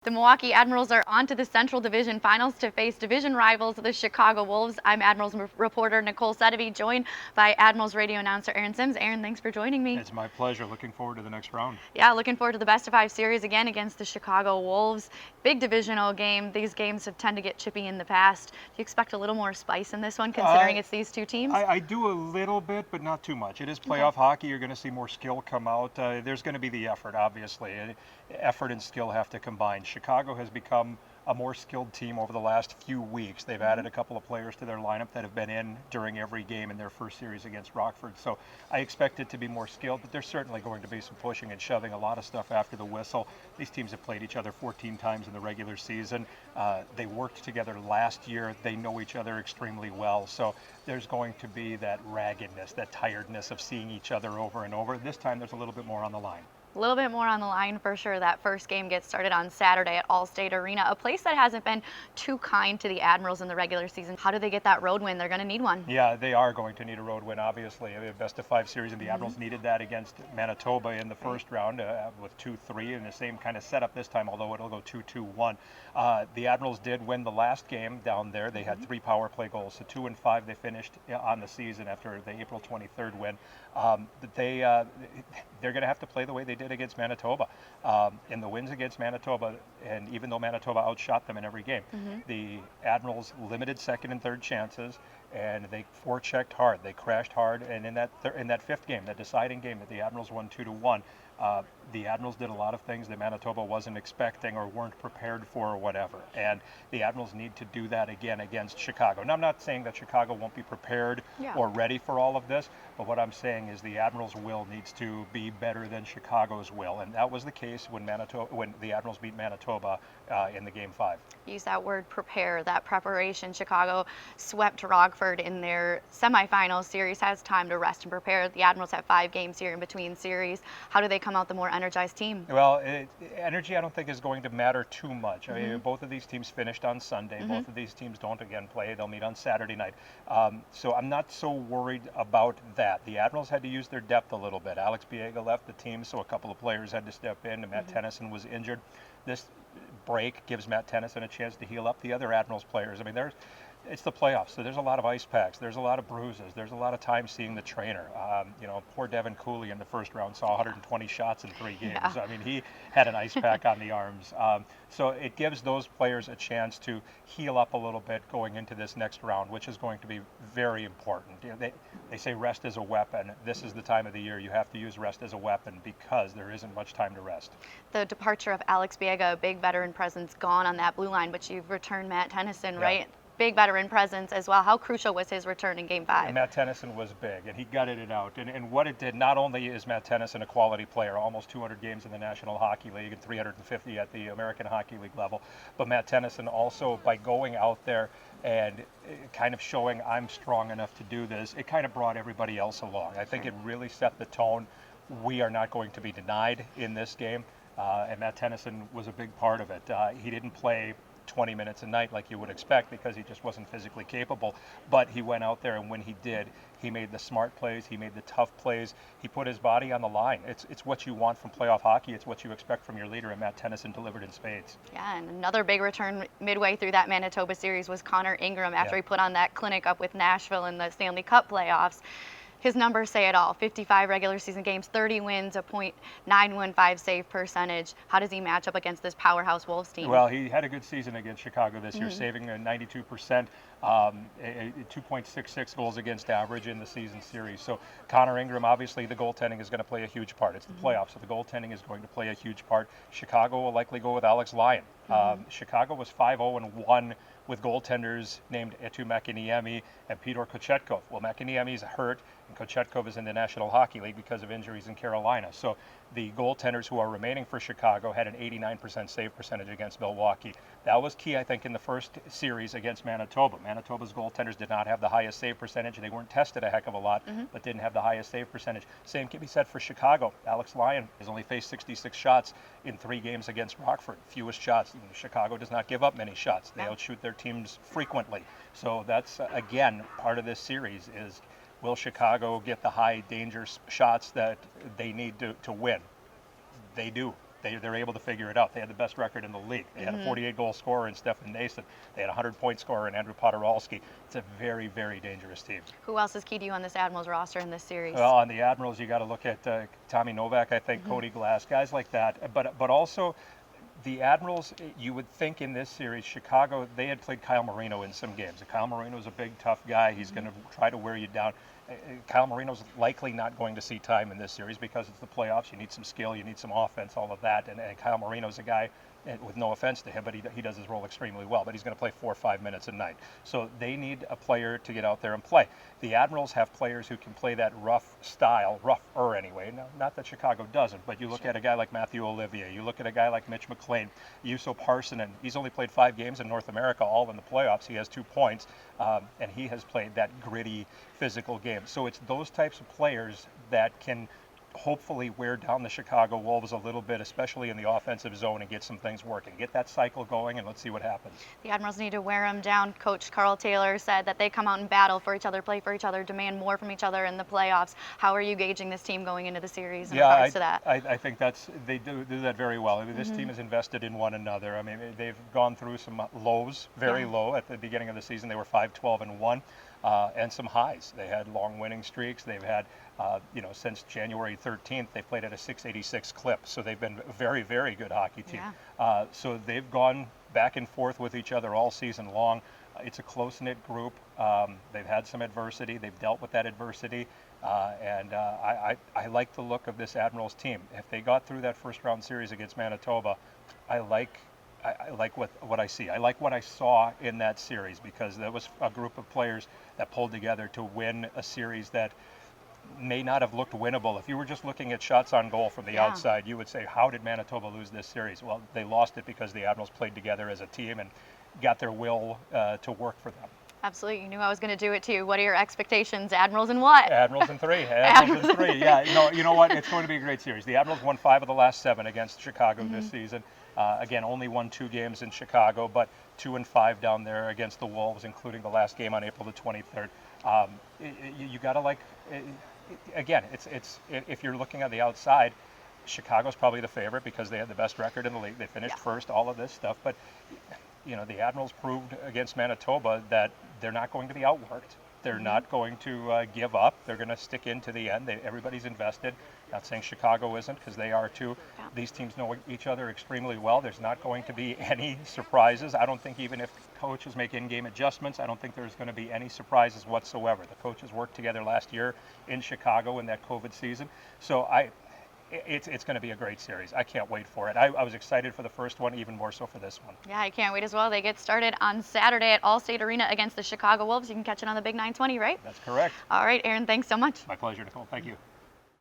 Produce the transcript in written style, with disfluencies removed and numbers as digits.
The Milwaukee Admirals are on to the Central Division Finals to face division rivals, the Chicago Wolves. I'm Admirals reporter Nicole Sedevy, joined by Admirals radio announcer Aaron Sims. Aaron, thanks for joining me. It's my pleasure. Looking forward to the next round. Yeah, looking forward to the best-of-5 series again against the Chicago Wolves. Big divisional game. These games have tended to get chippy in the past. Do you expect a little more spice in this one, considering it's these two teams? I do a little bit, but not too much. It is playoff hockey. You're going to see more skill come out. There's going to be the effort, obviously. Effort and skill have to combine. Chicago has become a more skilled team over the last few weeks. They've added a couple of players to their lineup that have been in during every game in their first series against Rockford. So I expect it to be more skilled, but there's certainly going to be some pushing and shoving, a lot of stuff after the whistle. These teams have played each other 14 times in the regular season. They worked together last year. They know each other extremely well. So there's going to be that raggedness, that tiredness of seeing each other over and over. This time there's a little bit more on the line. A little bit more on the line for sure. That first game gets started on Saturday at Allstate Arena, a place that hasn't been too kind to the Admirals in the regular season. How do they get that road win? They're going to need one. Yeah, they are going to need a road win, obviously. A best-of-5 series, and the Admirals needed that against Manitoba in the first round with 2-3 in the same kind of setup this time, although it'll go 2-2-1. The Admirals did win the last game down there. They had 3 power play goals, so 2-5 they finished on the season after the April 23rd win. They're going to have to play the way they did against Manitoba. In the wins against Manitoba, and even though Manitoba outshot them in every game, the Admirals limited second and third chances, and they forechecked hard. They crashed hard, and in that fifth game, that deciding game that the Admirals won 2-1, the Admirals did a lot of things that Manitoba wasn't expecting or weren't prepared for or whatever. And the Admirals need to do that again against Chicago. Now, I'm not saying that Chicago won't be prepared or ready for all of this, but what I'm saying is the Admirals' will needs to be better than Chicago's will. And that was the case when the Admirals beat Manitoba in the Game 5. Use that word prepare, that preparation. Chicago swept Rockford in their semifinal series, has time to rest and prepare. The Admirals have 5 games here in between series. How do they come out the more energized team? Well, energy I don't think is going to matter too much. I mean, both of these teams finished on Sunday. Both of these teams don't again play. They'll meet on Saturday night. So I'm not so worried about that. The Admirals had to use their depth a little bit. Alex Biega left the team, so a couple of players had to step in, and Matt Tennyson was injured. This break gives Matt Tennyson a chance to heal up the other Admirals players. I mean, it's the playoffs, so there's a lot of ice packs. There's a lot of bruises. There's a lot of time seeing the trainer. Poor Devin Cooley in the first round saw 120 shots in 3 games. I mean, he had an ice pack on the arms. So it gives those players a chance to heal up a little bit going into this next round, which is going to be very important. They say rest is a weapon. This is the time of the year you have to use rest as a weapon because there isn't much time to rest. The departure of Alex Biega, a big veteran presence, gone on that blue line, but you've returned Matt Tennyson, right? Big veteran presence as well. How crucial was his return in Game 5? And Matt Tennyson was big, and he gutted it out. And what it did, not only is Matt Tennyson a quality player, almost 200 games in the National Hockey League and 350 at the American Hockey League level, but Matt Tennyson also, by going out there and kind of showing I'm strong enough to do this, it kind of brought everybody else along. I think it really set the tone. We are not going to be denied in this game, and Matt Tennyson was a big part of it. He didn't play 20 minutes a night like you would expect because he just wasn't physically capable, but he went out there, and when he did, he made the smart plays, he made the tough plays, he put his body on the line. It's what you want from playoff hockey, it's what you expect from your leader, and Matt Tennyson delivered in spades. Yeah, and another big return midway through that Manitoba series was Connor Ingram after he put on that clinic up with Nashville in the Stanley Cup playoffs. His numbers say it all. 55 regular season games, 30 wins, a .915 save percentage. How does he match up against this powerhouse Wolves team? Well, he had a good season against Chicago this year, saving 92%, 2.66 goals against average in the season series. So Connor Ingram, obviously the goaltending is going to play a huge part. It's the playoffs, so the goaltending is going to play a huge part. Chicago will likely go with Alex Lyon. Chicago was 5-0-1 with goaltenders named Eetu Mäkiniemi and Pyotr Kochetkov. Well, Mäkiniemi is hurt, and Kochetkov is in the National Hockey League because of injuries in Carolina. So the goaltenders who are remaining for Chicago had an 89% save percentage against Milwaukee. That was key, I think, in the first series against Manitoba. Manitoba's goaltenders did not have the highest save percentage. They weren't tested a heck of a lot, but didn't have the highest save percentage. Same can be said for Chicago. Alex Lyon has only faced 66 shots in 3 games against Rockford. Fewest shots. Chicago does not give up many shots. They outshoot their teams frequently. So that's, again, part of this series is, will Chicago get the high danger shots that they need to win? They do. they're able to figure it out. They had the best record in the league. They had a 48-goal scorer in Stefan Nason. They had a 100-point scorer in Andrew Podorowski. It's a very, very dangerous team. Who else is key to you on this Admirals roster in this series? Well, on the Admirals, you got to look at Tommy Novak, I think, Cody Glass, guys like that. But also, the Admirals, you would think in this series, Chicago, they had played Kyle Marino in some games. Kyle Marino's a big, tough guy. He's going to try to wear you down. Kyle Marino's likely not going to see time in this series because it's the playoffs. You need some skill, you need some offense, all of that. And Kyle Marino's a guy, with no offense to him, but he does his role extremely well. But he's going to play 4 or 5 minutes a night. So they need a player to get out there and play. The Admirals have players who can play that rough style, rougher anyway. Now, not that Chicago doesn't, but you look at a guy like Matthew Olivier. You look at a guy like Mitch McLean, Juuso Parssinen. He's only played 5 games in North America, all in the playoffs. He has 2 points, and he has played that gritty, physical game. So it's those types of players that can hopefully wear down the Chicago Wolves a little bit, especially in the offensive zone, and get some things working. Get that cycle going, and let's see what happens. The Admirals need to wear them down. Coach Carl Taylor said that they come out and battle for each other, play for each other, demand more from each other in the playoffs. How are you gauging this team going into the series in regards to that? I think they do that very well. I mean, this team is invested in one another. I mean, they've gone through some lows, very low. At the beginning of the season, they were 5-12-1. And some highs. They had long winning streaks. They've had, since January 13th, they've played at a 686 clip. So they've been a very, very good hockey team. Yeah. So they've gone back and forth with each other all season long. It's a close-knit group. They've had some adversity. They've dealt with that adversity. I like the look of this Admirals team. If they got through that first-round series against Manitoba, I like what I see. I like what I saw in that series because there was a group of players that pulled together to win a series that may not have looked winnable. If you were just looking at shots on goal from the outside, you would say, how did Manitoba lose this series? Well, they lost it because the Admirals played together as a team and got their will to work for them. Absolutely. You knew I was going to do it too. What are your expectations? Admirals in what? Admirals in 3. Admirals in 3. Yeah, you know what? It's going to be a great series. The Admirals won 5 of the last 7 against Chicago this season. Again, only won 2 games in Chicago, but 2-5 down there against the Wolves, including the last game on April the 23rd. You got to again, it's if you're looking at the outside, Chicago's probably the favorite because they had the best record in the league. They finished first, all of this stuff. But, the Admirals proved against Manitoba that they're not going to be outworked. They're not going to give up. They're going to stick in to the end. Everybody's invested. Not saying Chicago isn't, because they are too. Yeah. These teams know each other extremely well. There's not going to be any surprises. I don't think even if coaches make in-game adjustments, I don't think there's going to be any surprises whatsoever. The coaches worked together last year in Chicago in that COVID season. So it's going to be a great series. I can't wait for it. I was excited for the first one, even more so for this one. Yeah, I can't wait as well. They get started on Saturday at Allstate Arena against the Chicago Wolves. You can catch it on the Big 920, right? That's correct. All right, Aaron, thanks so much. My pleasure, Nicole. Thank you.